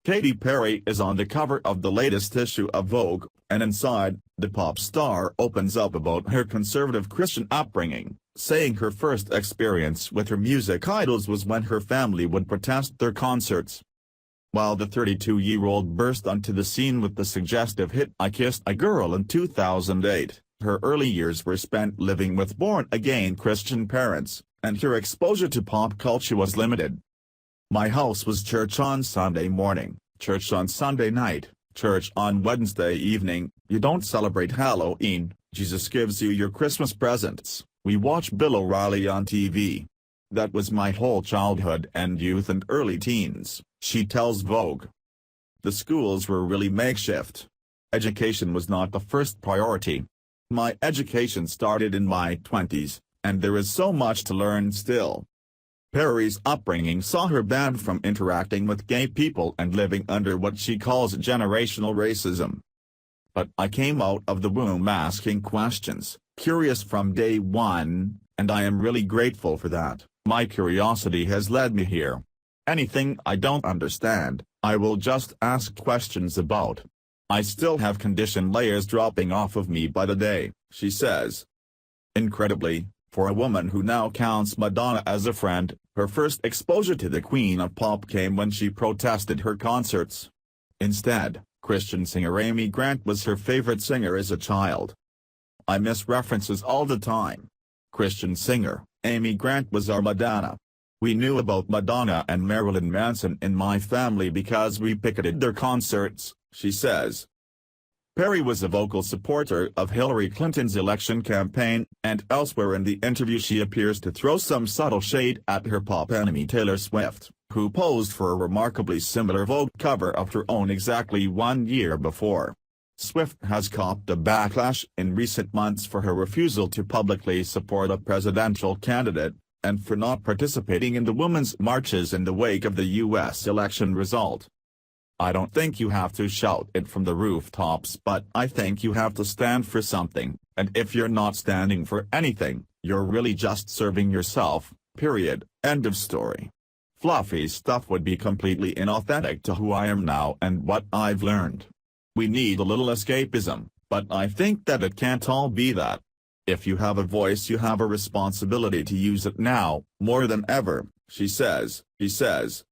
Katy Perry is on the cover of the latest issue of Vogue, and inside, the pop star opens up about her conservative Christian upbringing, saying her first experience with her music idols was when her family would protest their concerts. While the 32-year-old burst onto the scene with the suggestive hit I Kissed a Girl in 2008, her early years were spent living with born-again Christian parents, and her exposure to pop culture was limited. "My house was church on Sunday morning, church on Sunday night, church on Wednesday evening. You don't celebrate Halloween, Jesus gives you your Christmas presents, we watch Bill O'Reilly on TV. That was my whole childhood and youth and early teens," she tells Vogue. The schools were really makeshift. Education was not the first priority. My education started in my 20s, and there is so much to learn still. Perry's upbringing saw her banned from interacting with gay people and living under what she calls generational racism. "But I came out of the womb asking questions, curious from day one, and I am really grateful for that. My curiosity has led me here. Anything I don't understand, I will just ask questions about. I still have condition layers dropping off of me by the day," she says. Incredibly, for a woman who now counts Madonna as a friend, her first exposure to the Queen of Pop came when she protested her concerts. Instead, Christian singer Amy Grant was her favorite singer as a child. "I miss references all the time. Christian singer, Amy Grant was our Madonna. We knew about Madonna and Marilyn Manson in my family because we picketed their concerts," she says. Perry was a vocal supporter of Hillary Clinton's election campaign, and elsewhere in the interview she appears to throw some subtle shade at her pop enemy Taylor Swift, who posed for a remarkably similar Vogue cover of her own exactly 1 year before. Swift has copped a backlash in recent months for her refusal to publicly support a presidential candidate, and for not participating in the women's marches in the wake of the U.S. election result. "I don't think you have to shout it from the rooftops, but I think you have to stand for something, and if you're not standing for anything, you're really just serving yourself, period, end of story. Fluffy stuff would be completely inauthentic to who I am now and what I've learned. We need a little escapism, but I think that it can't all be that. If you have a voice, you have a responsibility to use it now, more than ever," she says.